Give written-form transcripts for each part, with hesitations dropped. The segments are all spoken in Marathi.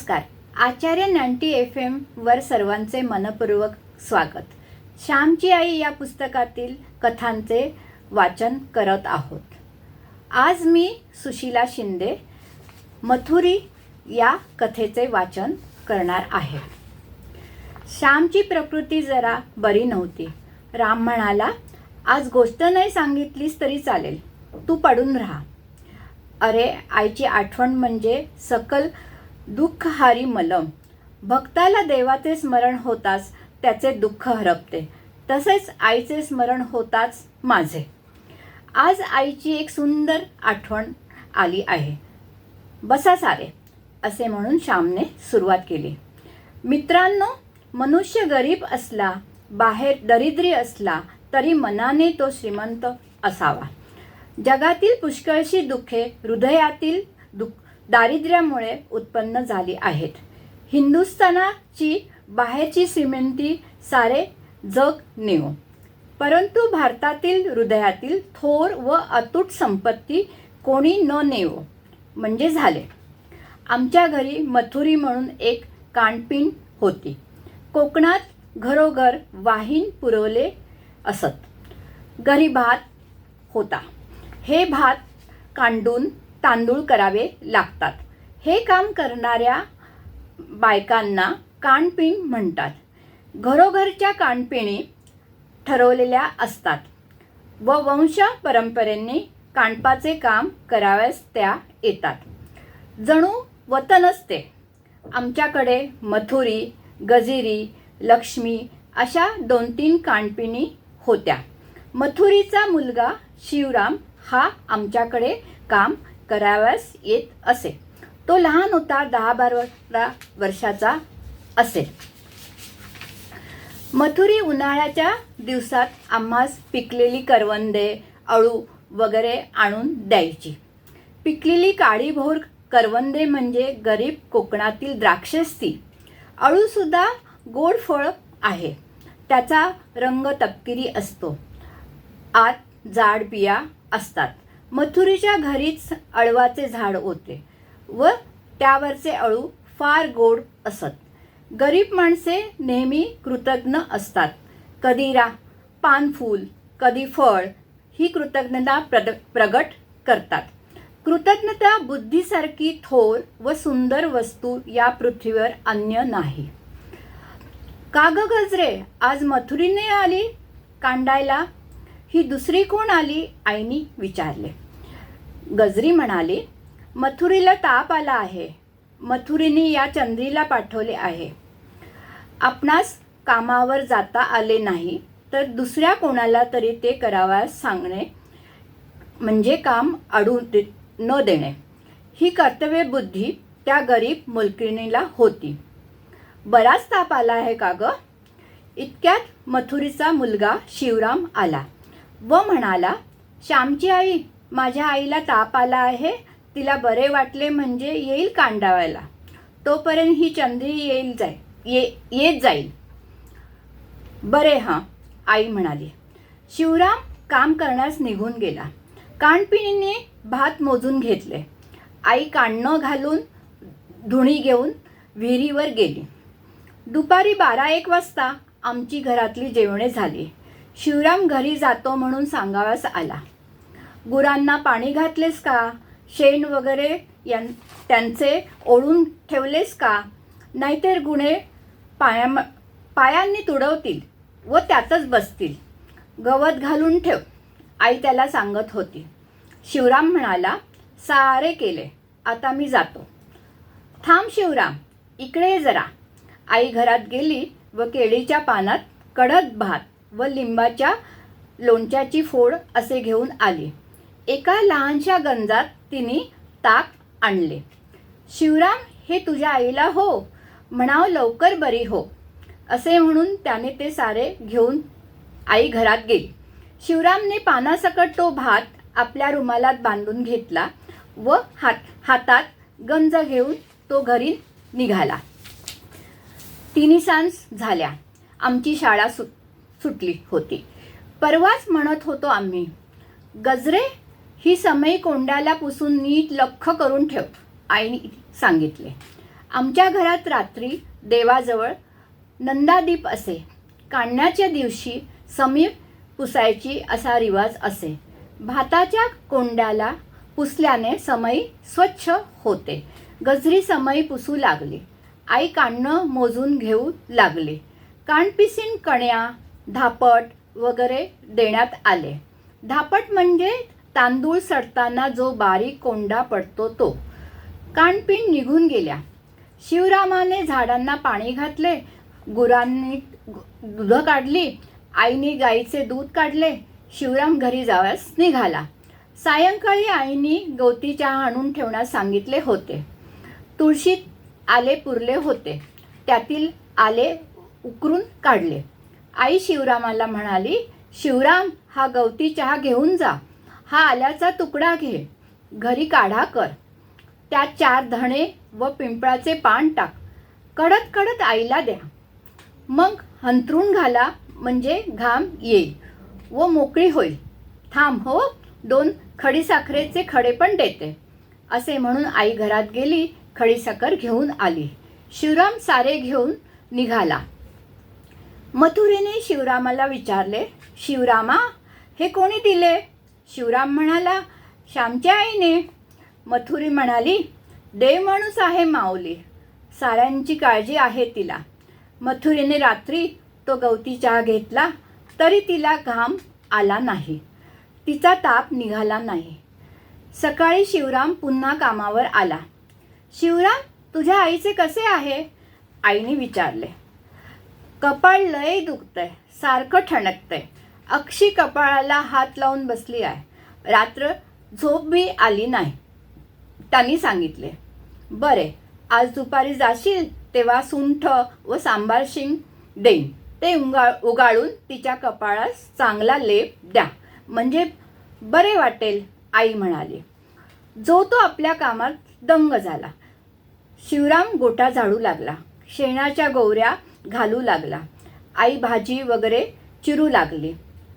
नमस्कार. आचार्य 90 FM वर सर्वांचे मनपूर्वक स्वागत. श्यामची आई या पुस्तकातील कथांचे वाचन करत आहोत. आज मी सुशीला शिंदे मथुरी या कथेचे वाचन करणार आहे. श्यामची प्रकृती जरा बरी नव्हती. राम म्हणाला, आज गोष्ट नाही सांगितलीस तरी चालेल, तू पडून राहा. अरे, आईची आठवण म्हणजे सकल दुःखहारी मलम. भक्ताला देवाचे स्मरण होताच त्याचे दुःख हरपते, तसेच आईचे स्मरण होताच माझे. आज आईची एक सुंदर आठवण आली आहे. बसा सारे, असे म्हणून श्यामने सुरुवात केली. मित्रांनो, मनुष्य गरीब असला, बाहेर दरिद्री असला तरी मनाने तो श्रीमंत असावा. जगातील पुष्कळशी दुःखे हृदयातील दारिद्र्यामुळे उत्पन्न झाली आहेत. हिंदुस्थानाची बाहेरची श्रीमंती सारे जग नेओ, परंतु भारतातील हृदयातील थोर व अतूट संपत्ती कोणी न नेओ म्हणजे झाले. आमच्या घरी मथुरी म्हणून एक कानपिन होती. कोकणात घरोघर वाहीन पुरवले असत. घरी भात होता. हे भात कांडून तांदूळ करावे लागतात. हे काम करणाऱ्या बायकांना कानपिन म्हणतात. घरोघरच्या कानपिणी ठरवलेल्या असतात व वंश परंपरेने कानपाचे काम करावयास त्या येतात. जणू वतनच ते. आमच्याकडे मथुरी, गजिरी, लक्ष्मी अशा 2-3 कानपिणी होत्या. मथुरीचा मुलगा शिवराम हा आमच्याकडे काम करावयास येत असे. तो लहान होता, 10-12 वर्षाचा असेल. मथुरी उन्हाळ्याच्या दिवसात आम्हास पिकलेली करवंदे, अळू वगैरे आणून द्यायची. पिकलेली काळीभोर करवंदे म्हणजे गरीब कोकणातील द्राक्षेच ती. अळूसुद्धा गोड फळ आहे. त्याचा रंग तपकिरी असतो. आत जाड बिया असतात. मथुरीच्या घरीच अळवाचे झाड होते व त्यावरचे अळू फार गोड असत. गरीब माणसे नेहमी कृतज्ञ असतात. कधी पानफूल, कधी फळ ही कृतज्ञता प्रगट करतात. कृतज्ञता बुद्धीसारखी थोर व सुंदर वस्तू या पृथ्वीवर अन्य नाही. का ग गजरे, आज मथुरीने आली कांडायला? ही दुसरी कोण आली? आईने विचारले. गजरी म्हणाली, मथुरीला ताप आला आहे. मथुरीने या चंद्रीला पाठवले आहे. आपणास कामावर जाता आले नाही तर दुसऱ्या कोणाला तरी ते करावयास सांगणे म्हणजे काम अडू न देणे. ही कर्तव्य बुद्धी त्या गरीब मुलकिणीला होती. बराच ताप आला आहे का ग? इतक्यात मथुरीचा मुलगा शिवराम आला व म्हणाला, श्यामची आई, माझ्या आईला ताप आला आहे. तिला बरे वाटले म्हणजे येईल कांडावायला. तोपर्यंत ही चंद्री येत जाईल. बरे हां, आई म्हणाली. शिवराम काम करण्यास निघून गेला. कानपिणीने भात मोजून घेतले. आई कांडणं घालून धुणी घेऊन विहिरीवर गेली. दुपारी 12-1 वाजता आमची घरातली जेवणे झाली. शिवराम घरी जातो म्हणून सांगावास आला. गुरांना पाणी घातलेस का? शेण वगैरे त्यांचे ओढून ठेवलेस का? नाहीतर गुणे पायांनी तुडवतील व त्यातच बसतील. गवत घालून ठेव, आई त्याला सांगत होती. शिवराम म्हणाला, सारे केले, आता मी जातो. थांब शिवराम, इकडे ये जरा. आई घरात गेली व केळीच्या पानात कडक भात व लिंबाच्या लोणच्याची फोड असे घेऊन आली. एका लहानशा गंजात तिने ताक आणले. शिवराम, हे तुझ्या आईला हो, म्हणाव लवकर बरी हो, असे म्हणून त्याने ते सारे घेऊन आई घरात गेली. शिवरामने पानासकट तो भात आपल्या रुमालात बांधून घेतला व हातात गंज घेऊन तो घरी निघाला. 3 सांज झाल्या. आमची शाळा सुटली होती. परवाच म्हणत होतो आम्ही, गजरे, ही समई कोंड्याला पुसून नीट लख्ख करून ठेव, आईने सांगितले. आमच्या घरात रात्री देवाजवळ नंदादीप असे. काढण्याच्या दिवशी समीर पुसायची असा रिवाज असे. भाताच्या कोंड्याला पुसल्याने समई स्वच्छ होते. गजरी समई पुसू लागली. आई काढणं मोजून घेऊ लागली. कानपिसीन कण्या, धापट वगैरे देण्यात आले. धापट म्हणजे तांदूळ सडताना जो बारीक कोंडा पडतो तो. कानपिन निघून गेल्या. शिवरामाने झाडांना पाणी घातले. गुरांनी दूध काढली. आईने गाईचे दूध काढले. शिवराम घरी जावयास निघाला. सायंकाळी आईने गवती चहा आणून ठेवण्यास सांगितले होते. तुळशीत आले पुरले होते. त्यातील आले उकरून काढले. आई शिवरामाला म्हणाली, शिवराम, हा गवती चहा घेऊन जा. हा आल्याचा तुकडा घे. घरी काढा कर. त्यात 4 धणे व पिंपळाचे पान टाक. कडत कडत आईला द्या. मग हंतरून घाला म्हणजे घाम येईल व मोकळी होईल. थांब हो, 2 खडीसाखरेचे खडे पण देते. असे म्हणून आई घरात गेली. खडीसाखर घेऊन आली. शिवराम सारे घेऊन निघाला. मथुरेने शिवरामाला विचारले, शिवरामा, हे कोणी दिले? शिवराम म्हणाला, श्यामच्या आईने. मथुरी म्हणाली, देव माणूस आहे माऊली, साऱ्यांची काळजी आहे तिला. मथुरीने रात्री तो गवती चहा घेतला तरी तिला घाम आला नाही. तिचा ताप निघाला नाही. सकाळी शिवराम पुन्हा कामावर आला. शिवराम, तुझ्या आईचे कसे आहे? आईने विचारले. कपाळ लय दुखतंय, सारखं ठणकतंय. अक्षी कपाळाला हात लावून बसली आहे. रात्र झोप बी आली नाही. त्यांनी सांगितले. बरे, आज दुपारी जाशील तेव्हा सुंठ व सांबार शिंग देईन. ते उगाळून तिच्या कपाळास चांगला लेप द्या, म्हणजे बरे वाटेल, आई म्हणाली. जो तो आपल्या कामात दंग झाला. शिवराम गोठा झाडू लागला. शेणाच्या गोवऱ्या घालू लागला. आई भाजी वगैरे चिरू लागली.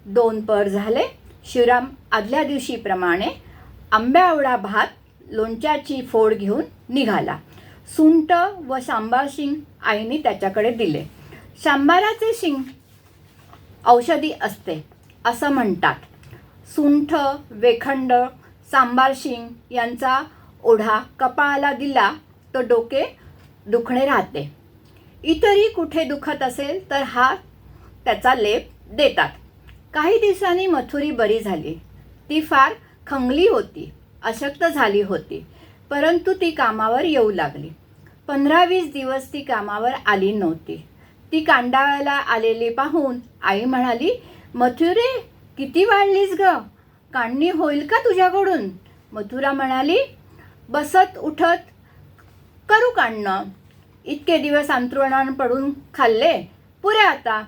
2 पहर झाले. शिवराम आदल्या दिवशीप्रमाणे आंब्यावडा भात, लोणच्याची फोड घेऊन निघाला. सुंठ व सांबार शिंग आईने त्याच्याकडे दिले. सांबाराचे शिंग औषधी असते असं म्हणतात. सुंठ, वेखंड, सांबार शिंग यांचा ओढा कपाळाला दिला तर डोके दुखणे राहते. इतरही कुठे दुखत असेल तर हा त्याचा लेप देतात. काही दिवसांनी मथुरी बरी झाली. ती फार खंगली होती, अशक्त झाली होती, परंतु ती कामावर येऊ लागली. 15-20 दिवस ती कामावर आली नव्हती. ती कांडाळ्याला आलेली पाहून आई म्हणाली, मथुरे, किती वाढलीस ग? काढणी होईल का तुझ्याकडून? मथुरा म्हणाली, बसत उठत करू काढणं. इतके दिवस अंथरुणावर पडून खाल्ले, पुरे आता.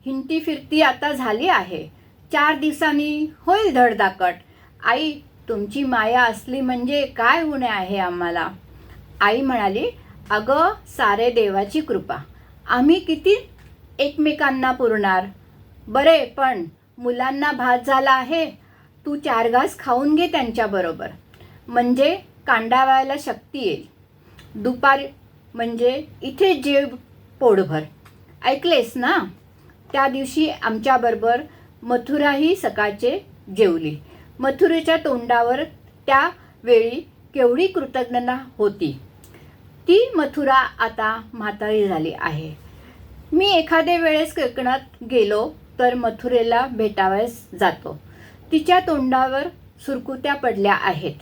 हिंडती फिरती आता झाली आहे. 4 दिवसांनी होईल धडधाकट. आई, तुमची माया असली म्हणजे काय उणे आहे आम्हाला. आई म्हणाली, अगं, सारे देवाची कृपा. आम्ही किती एकमेकांना पुरणार. बरे, पण मुलांना भात झाला आहे. तू 4 घास खाऊन घे त्यांच्याबरोबर, म्हणजे कांडावायला शक्ती येईल. दुपारी म्हणजे इथे जेव पोटभर. ऐकलेस ना? त्या दिवशी आमच्याबरोबर मथुराही सकाळचे जेवली. मथुरेच्या तोंडावर त्या वेळी केवढी कृतज्ञता होती. ती मथुरा आता म्हातारी झाली आहे. मी एखाद्या वेळेस कोकणात गेलो तर मथुरेला भेटावयास जातो. तिच्या तोंडावर सुरकुत्या पडल्या आहेत,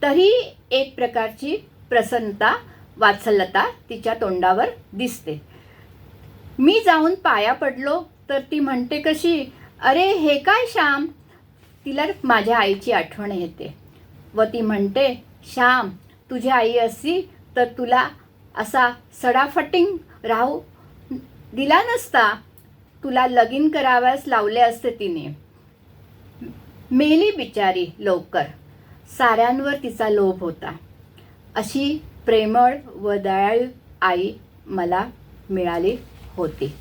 तरी एक प्रकारची प्रसन्नता, वात्सल्यता तिच्या तोंडावर दिसते. मी जाऊन पाया पडलो तर ती म्हणते कशी, अरे हे काय श्याम? तिला माझ्या आईची आठवण येते व ती म्हणते, श्याम, तुझी आई असती तर तुला असा सडाफटिंग राहू दिला नसता. तुला लगीन करावयास लावले असते तिने. मेली बिचारी लवकर. साऱ्यांवर तिचा लोभ होता. अशी प्रेमळ व दयाळू आई मला मिळाली होती.